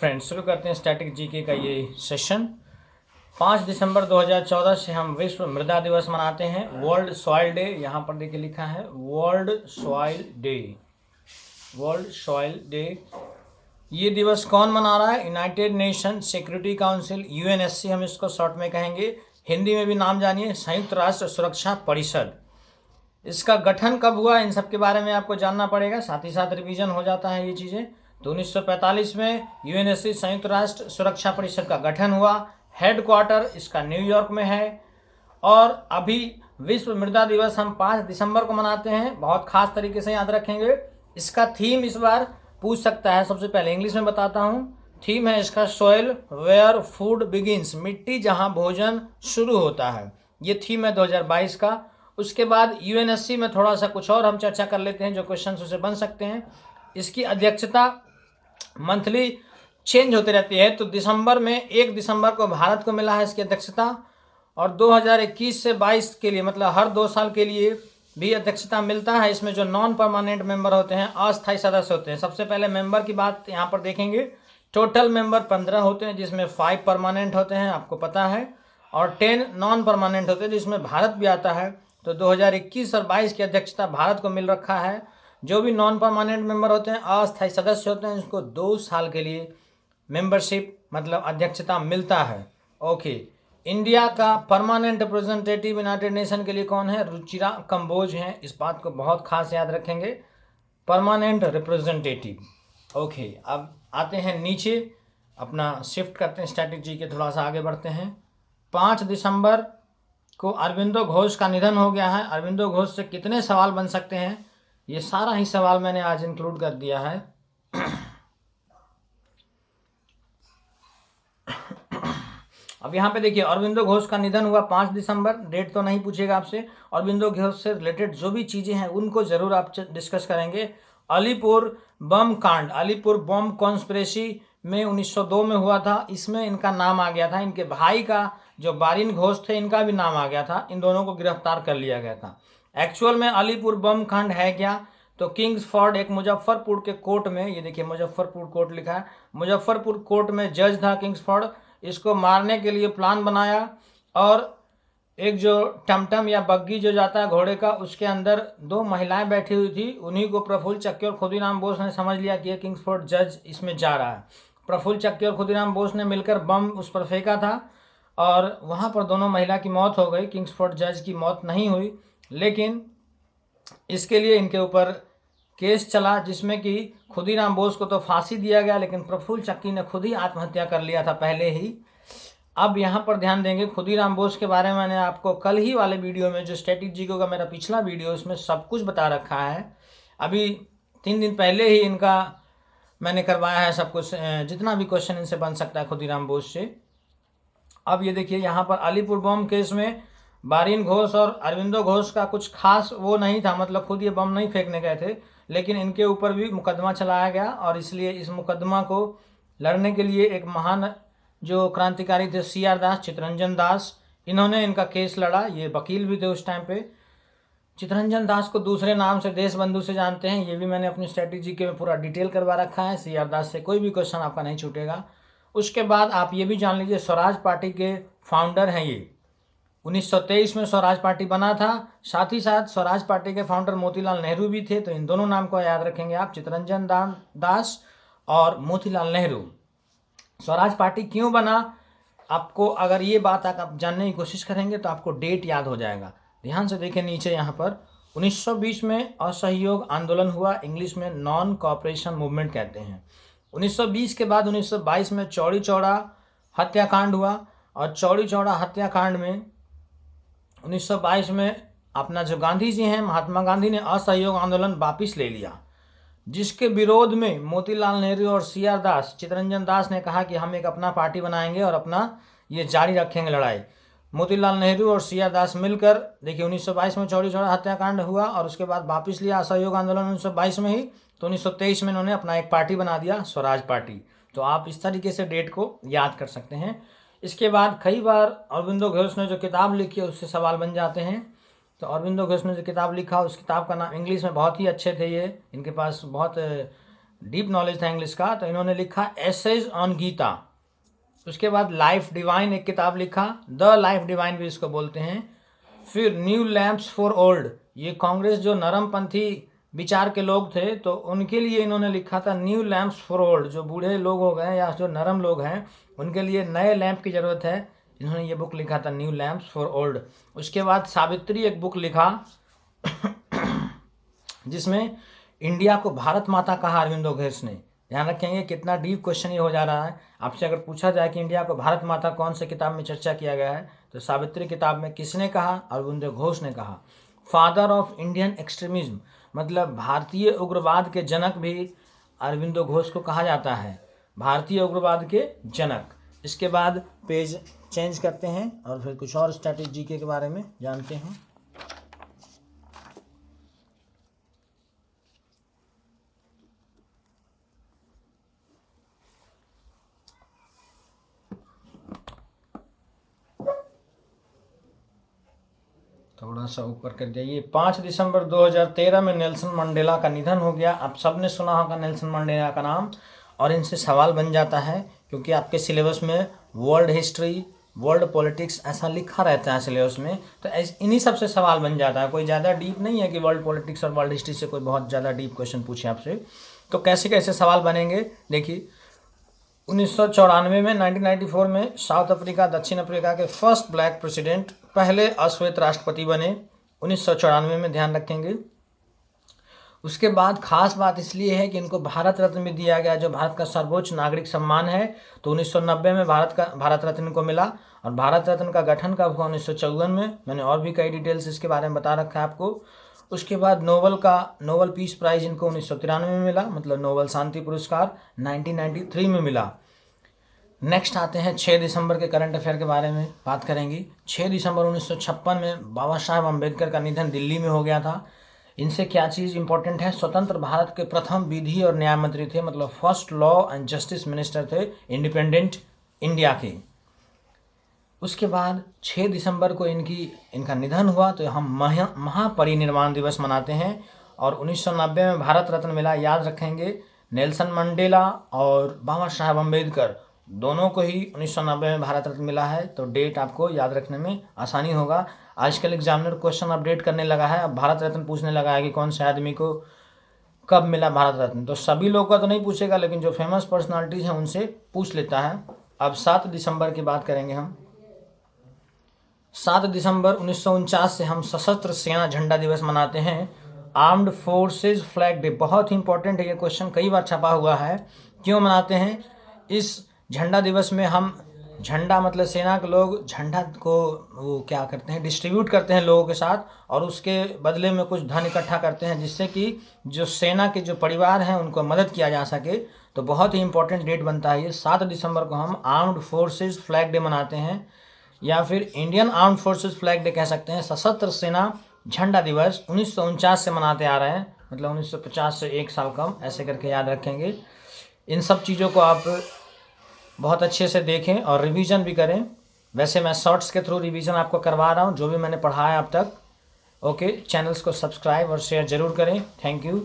Friends, शुरू करते हैं स्टैटिक जीके का ये सेशन। 5 दिसंबर 2014 से हम विश्व मृदा दिवस मनाते हैं। वर्ल्ड सॉइल डे, यहाँ पर देखिए लिखा है world soil day. World soil day ये दिवस कौन मना रहा है? United nation security council, UNSC हम इसको शॉर्ट में कहेंगे। हिंदी में भी नाम जानिए, संयुक्त राष्ट्र सुरक्षा परिषद। इसका गठन कब हुआ, इन सब के बारे में आपको जानना पड़ेगा, साथ ही साथ रिवीजन हो जाता है ये चीज़ें। तो 1945 में यूएनएससी संयुक्त राष्ट्र सुरक्षा परिषद का गठन हुआ। हेडक्वार्टर इसका न्यूयॉर्क में है। और अभी विश्व मृदा दिवस हम 5 दिसंबर को मनाते हैं। बहुत खास तरीके से याद रखेंगे। इसका थीम इस बार पूछ सकता है। सबसे पहले इंग्लिश में बताता हूँ। थीम है इसका सोइल वेयर फूड बिगिंस, मिट्टी जहाँ भोजन शुरू होता है। ये थीम है 2022 का। उसके बाद यूएनएससी में थोड़ा सा कुछ और हम चर्चा कर लेते हैं, जो क्वेश्चन उसे बन सकते हैं। इसकी अध्यक्षता मंथली चेंज होती रहती है। तो दिसंबर में 1 दिसंबर को भारत को मिला है इसकी अध्यक्षता, और 2021 से 22 के लिए, मतलब हर 2 साल के लिए भी अध्यक्षता मिलता है। इसमें जो नॉन परमानेंट मेंबर होते हैं, अस्थायी सदस्य होते हैं। सबसे पहले मेंबर की बात यहाँ पर देखेंगे। टोटल मेंबर 15 होते हैं, जिसमें 5 परमानेंट होते हैं, आपको पता है, और 10 नॉन परमानेंट होते हैं, जिसमें भारत भी आता है। तो 2021 और 22 की अध्यक्षता भारत को मिल रखा है। जो भी नॉन परमानेंट मेंबर होते हैं, अस्थायी सदस्य होते हैं, उसको 2 साल के लिए मेंबरशिप मतलब अध्यक्षता मिलता है। ओके, इंडिया का परमानेंट रिप्रेजेंटेटिव यूनाइटेड नेशन के लिए कौन है? रुचिरा कंबोज हैं। इस बात को बहुत खास याद रखेंगे, परमानेंट रिप्रेजेंटेटिव। ओके, अब आते हैं नीचे, अपना शिफ्ट करते हैं स्टैटिक जी के, थोड़ा सा आगे बढ़ते हैं। 5 दिसंबर को अरविंदो घोष का निधन हो गया है। अरविंदो घोष से कितने सवाल बन सकते हैं, ये सारा ही सवाल मैंने आज इंक्लूड कर दिया है। अब यहाँ पे देखिए, अरविंदो घोष का निधन हुआ 5 दिसंबर। डेट तो नहीं पूछेगा आपसे। अरविंदो घोष से रिलेटेड जो भी चीज़ें हैं उनको ज़रूर आप डिस्कस करेंगे। अलीपुर बम कांड, अलीपुर बम कॉन्स्पिरेसी में 1902 में हुआ था। इसमें इनका नाम आ गया था। इनके भाई का जो बारिन घोष थे, इनका भी नाम आ गया था। इन दोनों को गिरफ्तार कर लिया गया था। एक्चुअल में अलीपुर बम कांड है क्या? तो किंग्सफोर्ड, एक मुजफ्फरपुर के कोर्ट में, ये देखिए मुजफ्फरपुर कोर्ट लिखा है, मुजफ्फरपुर कोर्ट में जज था किंग्सफोर्ड। इसको मारने के लिए प्लान बनाया, और एक जो टमटम या बग्गी जो जाता है घोड़े का, उसके अंदर 2 महिलाएं बैठी हुई थी। उन्हीं को प्रफुल्ल चक्की और खुदीराम बोस ने समझ लिया कि ये किंग्सफोर्ड जज इसमें जा रहा है। प्रफुल्ल चक्की और खुदीराम बोस ने मिलकर बम उस पर फेंका था, और वहाँ पर दोनों महिला की मौत हो गई। किंग्सफोर्ड जज की मौत नहीं हुई, लेकिन इसके लिए इनके ऊपर केस चला, जिसमें कि खुदीराम बोस को तो फांसी दिया गया, लेकिन प्रफुल्ल चक्की ने खुद ही आत्महत्या कर लिया था पहले ही। अब यहाँ पर ध्यान देंगे, खुदीराम बोस के बारे में मैंने आपको कल ही वाले वीडियो में, जो स्टैटिक जीके का मेरा पिछला वीडियो, उसमें सब कुछ बता रखा है। अभी 3 दिन पहले ही इनका मैंने करवाया है सब कुछ, जितना भी क्वेश्चन इनसे बन सकता है खुदीराम बोस से। अब ये देखिए, यहाँ पर अलीपुर बम केस में बारिन घोष और अरविंदो घोष का कुछ खास वो नहीं था, मतलब खुद ये बम नहीं फेंकने गए थे, लेकिन इनके ऊपर भी मुकदमा चलाया गया। और इसलिए इस मुकदमा को लड़ने के लिए एक महान जो क्रांतिकारी थे, CR दास, चित्तरंजन दास, इन्होंने इनका केस लड़ा। ये वकील भी थे उस टाइम पे। चित्तरंजन दास को दूसरे नाम से देश बंधु से जानते हैं। ये भी मैंने अपनी स्ट्रेटेजी के में पूरा डिटेल करवा रखा है। CR दास से कोई भी क्वेश्चन आपका नहीं छूटेगा। उसके बाद आप ये भी जान लीजिए, स्वराज पार्टी के फाउंडर हैं ये। 1923 में स्वराज पार्टी बना था। साथ ही साथ स्वराज पार्टी के फाउंडर मोतीलाल नेहरू भी थे। तो इन दोनों नाम को याद रखेंगे आप, चित्तरंजन दास और मोतीलाल नेहरू। स्वराज पार्टी क्यों बना, आपको अगर ये बात आप जानने की कोशिश करेंगे तो आपको डेट याद हो जाएगा। ध्यान से देखें नीचे, यहाँ पर 1920 में असहयोग आंदोलन हुआ, इंग्लिश में नॉन कोऑपरेशन मूवमेंट कहते हैं। 1920 के बाद 1922 में चौड़ी चौड़ा हत्याकांड हुआ, और चौड़ी चौड़ा हत्याकांड में 1922 में अपना जो गांधी जी हैं, महात्मा गांधी ने असहयोग आंदोलन वापिस ले लिया, जिसके विरोध में मोतीलाल नेहरू और CR दास, चित्तरंजन दास ने कहा कि हम एक अपना पार्टी बनाएंगे और अपना ये जारी रखेंगे लड़ाई। मोतीलाल नेहरू और CR दास मिलकर, देखिए 1922 में चौड़ी चौड़ा हत्याकांड हुआ, और उसके बाद वापस लिया असहयोग आंदोलन 1922 में ही। तो 1923 में इन्होंने अपना एक पार्टी बना दिया, स्वराज पार्टी। तो आप इस तरीके से डेट को याद कर सकते हैं। इसके बाद कई बार अरविंदो घोष ने जो किताब लिखी है उससे सवाल बन जाते हैं। तो अरविंदो घोष ने जो किताब लिखा, उस किताब का नाम, इंग्लिश में बहुत ही अच्छे थे ये, इनके पास बहुत डीप नॉलेज था इंग्लिश का, तो इन्होंने लिखा एसेज ऑन गीता। उसके बाद लाइफ डिवाइन एक किताब लिखा, द लाइफ डिवाइन भी इसको बोलते हैं। फिर न्यू लैम्प्स फॉर ओल्ड, ये कांग्रेस जो नरमपंथी विचार के लोग थे तो उनके लिए इन्होंने लिखा था न्यू लैम्प्स फॉर ओल्ड, जो बूढ़े लोग हो गए या जो नरम लोग हैं उनके लिए नए लैंप की ज़रूरत है, इन्होंने ये बुक लिखा था न्यू लैम्प्स फॉर ओल्ड। उसके बाद सावित्री एक बुक लिखा जिसमें इंडिया को भारत माता कहा अरविंदो घोष ने। ध्यान रखेंगे कितना डीप क्वेश्चन ये हो जा रहा है। आपसे अगर पूछा जाए कि इंडिया को भारत माता कौन से किताब में चर्चा किया गया है तो सावित्री किताब में किसने कहा? अरविंदो घोष ने कहा। फादर ऑफ इंडियन एक्सट्रीमिज्म, मतलब भारतीय उग्रवाद के जनक भी अरविंदो घोष को कहा जाता है, भारतीय उग्रवाद के जनक। इसके बाद पेज चेंज करते हैं और फिर कुछ और स्ट्रैटेजी के बारे में जानते हैं। थोड़ा सा ऊपर कर जाइए। 5 दिसंबर 2013 में नेल्सन मंडेला का निधन हो गया। आप सबने सुना होगा नेल्सन मंडेला का नाम, और इनसे सवाल बन जाता है क्योंकि आपके सिलेबस में वर्ल्ड हिस्ट्री, वर्ल्ड पॉलिटिक्स ऐसा लिखा रहता है सिलेबस में, तो इन्हीं सब से सवाल बन जाता है। कोई ज़्यादा डीप नहीं है कि वर्ल्ड पॉलिटिक्स और वर्ल्ड हिस्ट्री से कोई बहुत ज़्यादा डीप क्वेश्चन पूछे आपसे। तो कैसे कैसे सवाल बनेंगे देखिए। 1994 में 1994 में साउथ अफ्रीका, दक्षिण अफ्रीका के फर्स्ट ब्लैक प्रेसिडेंट, पहले अश्वेत राष्ट्रपति बने 1994 में, ध्यान रखेंगे। उसके बाद खास बात इसलिए है कि इनको भारत रत्न भी दिया गया, जो भारत का सर्वोच्च नागरिक सम्मान है। तो 1990 में भारत रत्न को मिला, और भारत रत्न का गठन कब हुआ? 1954 में। मैंने और भी कई डिटेल्स इसके बारे में बता रखा है आपको। उसके बाद नोबल पीस प्राइज इनको 1993 में मिला, मतलब नोबल शांति पुरस्कार 1993 में मिला। नेक्स्ट आते हैं 6 दिसंबर के करंट अफेयर के बारे में बात करेंगे। 6 दिसंबर 1956 में बाबा साहेब अम्बेडकर का निधन दिल्ली में हो गया था। इनसे क्या चीज़ इंपॉर्टेंट है? स्वतंत्र भारत के प्रथम विधि और न्याय मंत्री थे, मतलब first law and justice minister थे इंडिपेंडेंट इंडिया के। उसके बाद 6 दिसंबर को इनका निधन हुआ, तो हम महापरिनिर्वाण दिवस मनाते हैं। और 1990 में भारत रत्न मिला, याद रखेंगे। नेल्सन मंडेला और बाबा साहेब अम्बेडकर दोनों को ही 1990 में भारत रत्न मिला है, तो डेट आपको याद रखने में आसानी होगा। आजकल एग्जामिनर क्वेश्चन अपडेट करने लगा है, अब भारत रत्न पूछने लगा है कि कौन से आदमी को कब मिला भारत रत्न। तो सभी लोगों का तो नहीं पूछेगा, लेकिन जो फेमस पर्सनालिटीज़ हैं उनसे पूछ लेता है। अब 7 दिसंबर की बात करेंगे हम। 7 दिसंबर 1949 से हम सशस्त्र सेना झंडा दिवस मनाते हैं, आर्म्ड फोर्सेज फ्लैग डे। बहुत ही इंपॉर्टेंट है ये क्वेश्चन, कई बार छपा हुआ है। क्यों मनाते हैं? इस झंडा दिवस में हम झंडा, मतलब सेना के लोग झंडा को वो क्या करते हैं, डिस्ट्रीब्यूट करते हैं लोगों के साथ, और उसके बदले में कुछ धन इकट्ठा करते हैं जिससे कि जो सेना के जो परिवार हैं उनको मदद किया जा सके। तो बहुत ही इंपॉर्टेंट डेट बनता है ये। 7 दिसंबर को हम आर्म्ड फोर्सेज फ्लैग डे मनाते हैं, या फिर Indian armed forces flag day कह सकते हैं। सशस्त्र सेना झंडा दिवस 1949 से मनाते आ रहे हैं, मतलब 1950 से 1 साल कम, ऐसे करके याद रखेंगे। इन सब चीज़ों को आप बहुत अच्छे से देखें और रिवीजन भी करें। वैसे मैं शॉर्ट्स के थ्रू रिवीजन आपको करवा रहा हूँ, जो भी मैंने पढ़ा है अब तक। ओके, चैनल्स को सब्सक्राइब और शेयर ज़रूर करें। Thank you.